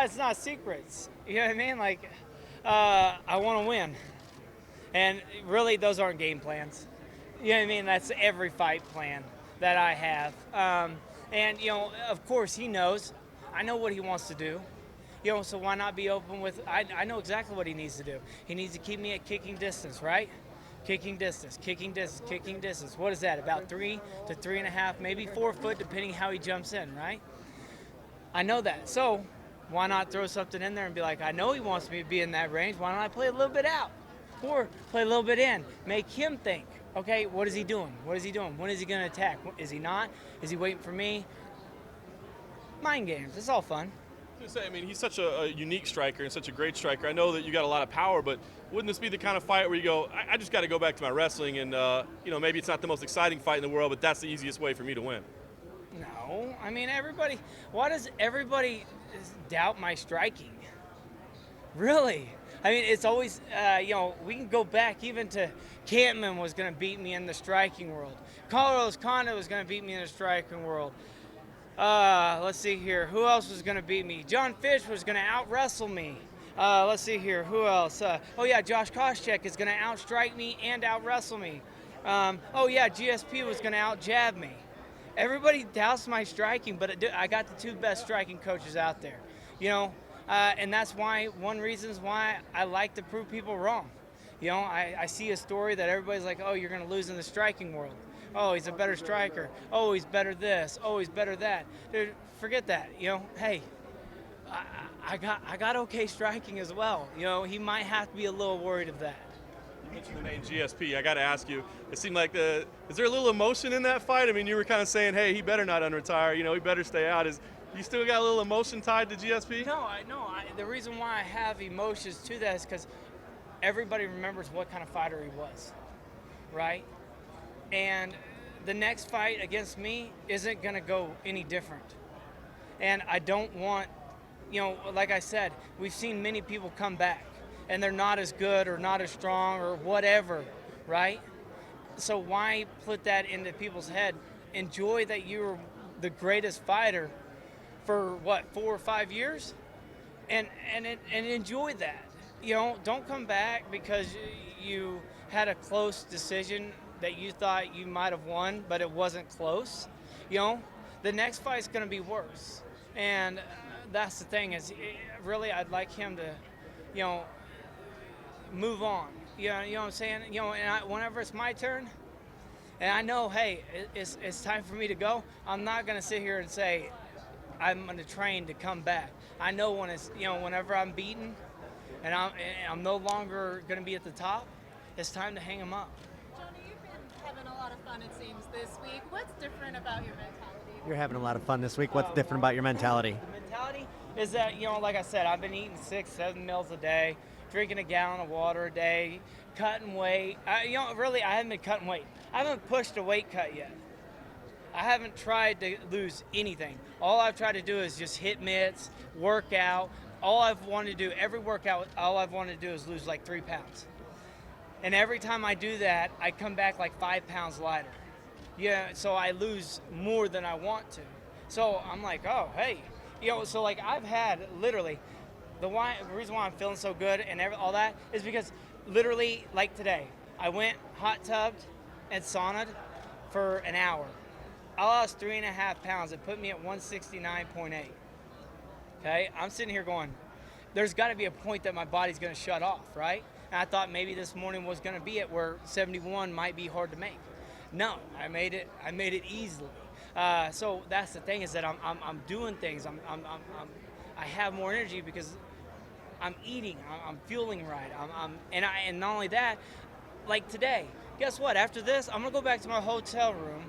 it's not secrets. You know what I mean? Like, I want to win. And really, those aren't game plans. You know what I mean? That's every fight plan that I have. And, of course, he knows. I know what he wants to do. So why not be open with, I know exactly what he needs to do. He needs to keep me at kicking distance, right? Kicking distance, kicking distance, kicking distance. What is that? About 3 to 3.5, maybe 4 foot, depending how he jumps in, right? I know that. So why not throw something in there and be like, I know he wants me to be in that range. Why don't I play a little bit out? Or play a little bit in. Make him think, okay, what is he doing? What is he doing? When is he going to attack? Is he not? Is he waiting for me? Mind games. It's all fun. I mean, he's such a unique striker and such a great striker. I know that you got a lot of power, but wouldn't this be the kind of fight where you go, I just got to go back to my wrestling and, maybe it's not the most exciting fight in the world, but that's the easiest way for me to win? No. I mean, why does everybody doubt my striking? Really? I mean, it's always, we can go back even to Campman was going to beat me in the striking world. Carlos Condit was going to beat me in the striking world. Let's see here. Who else was going to beat me? John Fish was going to out-wrestle me. Let's see here. Who else? Josh Koscheck is going to outstrike me and out-wrestle me. GSP was going to out-jab me. Everybody doubts my striking, but I got the 2 best striking coaches out there. And that's one reason why I like to prove people wrong. I see a story that everybody's like, oh, you're going to lose in the striking world. Oh, he's a better striker. Oh, he's better this. Oh, he's better that. Dude, forget that. Hey, I got okay striking as well. He might have to be a little worried of that. You mentioned the name GSP. I got to ask you, it seemed like is there a little emotion in that fight? I mean, you were kind of saying, hey, he better not unretire. He better stay out. You still got a little emotion tied to GSP? No, the reason why I have emotions to that is because everybody remembers what kind of fighter he was, right? And the next fight against me isn't going to go any different. And I don't want, like I said, we've seen many people come back and they're not as good or not as strong or whatever, right? So why put that into people's head? Enjoy that you were the greatest fighter for 4 or 5 years and enjoy that. Don't come back because you had a close decision that you thought you might have won, but it wasn't close. The next fight's going to be worse. And that's the thing is, really, I'd like him to, move on. You know what I'm saying? And whenever it's my turn, and I know, hey, it's time for me to go, I'm not going to sit here and say, I'm going to train to come back. I know when it's, whenever I'm beaten and I'm no longer going to be at the top, it's time to hang him up. Having a lot of fun, it seems, this week. What's different about your mentality? You're having a lot of fun this week. What's different about your mentality? The mentality is that, like I said, I've been eating 6-7 meals a day, drinking a gallon of water a day, cutting weight. Really, I haven't been cutting weight. I haven't pushed a weight cut yet. I haven't tried to lose anything. All I've tried to do is just hit mitts, work out. All I've wanted to do, every workout, all I've wanted to do is lose like 3 pounds. And every time I do that, I come back like 5 pounds lighter. So I lose more than I want to. So I'm like, oh, hey. So like I've had literally, the reason why I'm feeling so good and all that is because literally like today, I went hot tubbed and saunaed for an hour. I lost 3.5 pounds. It put me at 169.8. Okay, I'm sitting here going, there's got to be a point that my body's going to shut off, right? And I thought maybe this morning was going to be it where 71 might be hard to make. No, I made it easily. So that's the thing is that I'm doing things. I have more energy because I'm eating. I'm fueling right. And not only that, like today, guess what? After this, I'm gonna go back to my hotel room,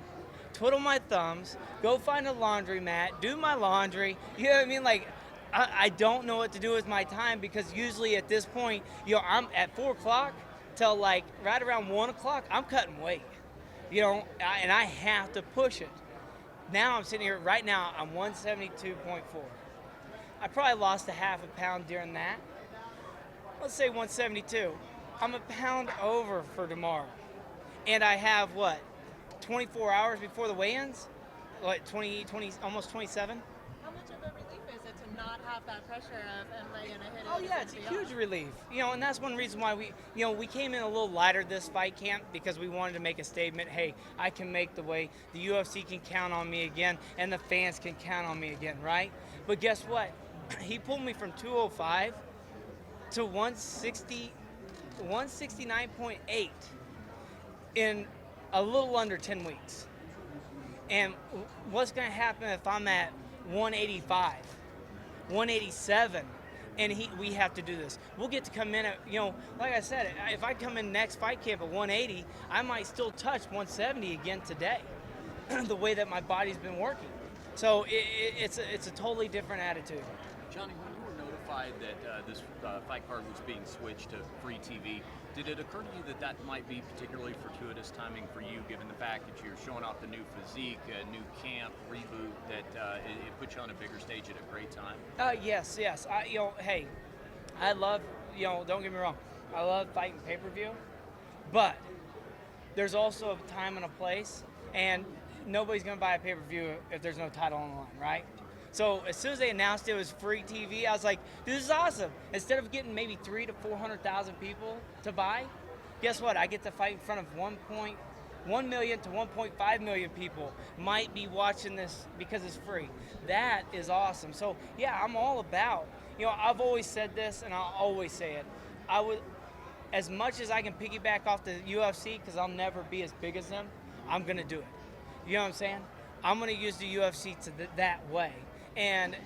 twiddle my thumbs, go find a laundromat, do my laundry. You know what I mean? Like, I don't know what to do with my time because usually at this point, I'm at 4 o'clock till like right around 1 o'clock, I'm cutting weight. And I have to push it. Now I'm sitting here, right now, I'm 172.4. I probably lost a half a pound during that. Let's say 172. I'm a pound over for tomorrow. And I have, 24 hours before the weigh-ins? Almost 27? How much of a relief is it to not have that pressure of, am I going to hit it? Oh yeah, it's a huge relief. And that's one reason why we came in a little lighter this fight camp, because we wanted to make a statement. Hey, I can make the weight. The UFC can count on me again, and the fans can count on me again, right? But guess what? He pulled me from 205 to 169.8 in a little under 10 weeks. And what's going to happen if I'm at 185, 187, and we have to do this? We'll get to come in at, like I said, if I come in next fight camp at 180, I might still touch 170 again today, the way that my body's been working. So it's a totally different attitude. Johnny, when you were notified that this fight card was being switched to free TV, did it occur to you that that might be particularly fortuitous timing for you, given the fact that you're showing off the new physique, a new camp, reboot, that it puts you on a bigger stage at a great time? Yes. Hey, I love, don't get me wrong, I love fighting pay-per-view, but there's also a time and a place, and nobody's going to buy a pay-per-view if there's no title on the line, right? So as soon as they announced it was free TV, I was like, this is awesome. Instead of getting maybe 300,000 to 400,000 people to buy, guess what? I get to fight in front of 1 million to 1.5 million people might be watching this because it's free. That is awesome. So yeah, I'm all about, I've always said this and I'll always say it. I would, as much as I can piggyback off the UFC, because I'll never be as big as them, I'm gonna do it. You know what I'm saying? I'm gonna use the UFC that way. And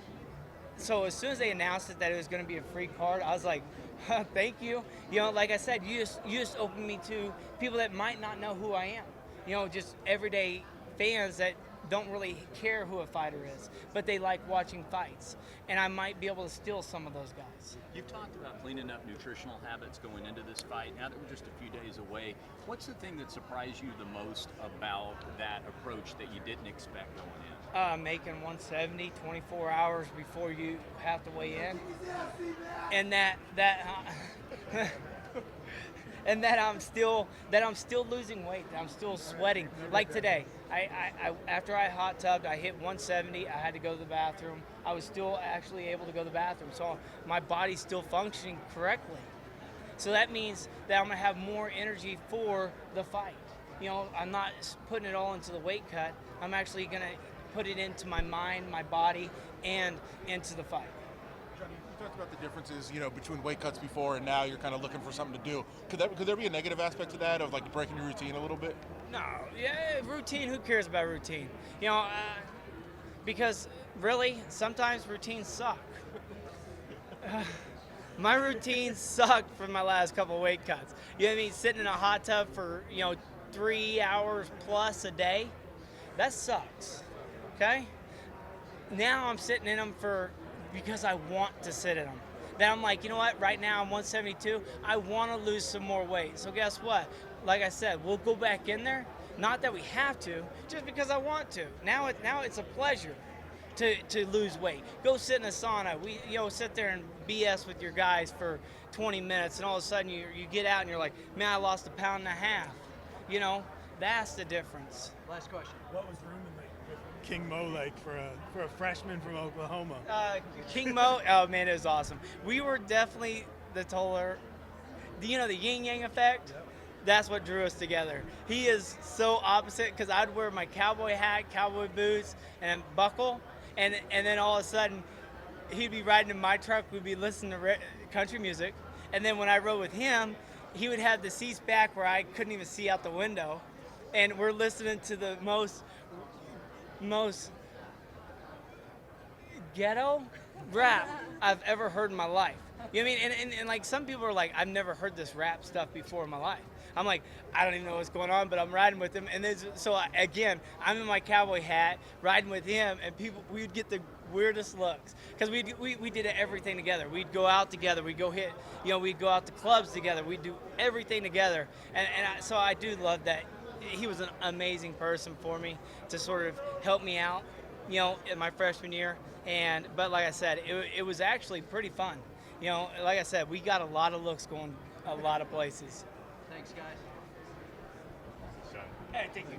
so as soon as they announced that it was going to be a free card, I was like, thank you. Like I said, you just opened me to people that might not know who I am. Just everyday fans that don't really care who a fighter is, but they like watching fights. And I might be able to steal some of those guys. You've talked about cleaning up nutritional habits going into this fight. Now that we're just a few days away, what's the thing that surprised you the most about that approach that you didn't expect going in? Making 170 24 hours before you have to weigh in, and that and that I'm still losing weight, that I'm still sweating. Like today, I after I hot tubbed, I hit 170. I had to go to the bathroom. I was still actually able to go to the bathroom, so my body's still functioning correctly. So that means that I'm gonna have more energy for the fight. I'm not putting it all into the weight cut. I'm actually gonna put it into my mind, my body, and into the fight. Johnny, you talked about the differences, between weight cuts before and now. You're kind of looking for something to do. Could there be a negative aspect to that, of like breaking your routine a little bit? No, yeah, routine. Who cares about routine? Because really, sometimes routines suck. My routine sucked for my last couple weight cuts. You know what I mean? Sitting in a hot tub for 3 hours plus a day, that sucks. Okay? Now I'm sitting in them because I want to sit in them. Then I'm like, you know what? Right now I'm 172. I want to lose some more weight. So guess what? Like I said, we'll go back in there. Not that we have to, just because I want to. Now it's a pleasure to lose weight. Go sit in a sauna. We sit there and BS with your guys for 20 minutes, and all of a sudden you get out and you're like, man, I lost 1.5 pounds. That's the difference. Last question. What was Ruben like? King Mo like for a freshman from Oklahoma? King Mo, oh man, it was awesome. We were definitely the yin yang effect. Yep. That's what drew us together. He is so opposite, because I'd wear my cowboy hat, cowboy boots, and buckle, and then all of a sudden he'd be riding in my truck. We'd be listening to country music, and then when I rode with him, he would have the seats back where I couldn't even see out the window, and we're listening to the most ghetto rap I've ever heard in my life. You know what I mean? And like, some people are like, I've never heard this rap stuff before in my life. I'm like, I don't even know what's going on, but I'm riding with him. And then, again, I'm in my cowboy hat, riding with him, and we'd get the weirdest looks, because we did everything together. We'd go out together. We'd go we'd go out to clubs together. We'd do everything together. So I do love that. He was an amazing person for me to sort of help me out, in my freshman year. But like I said, it was actually pretty fun. Like I said, we got a lot of looks going a lot of places. Thanks, guys. Hey, thank you.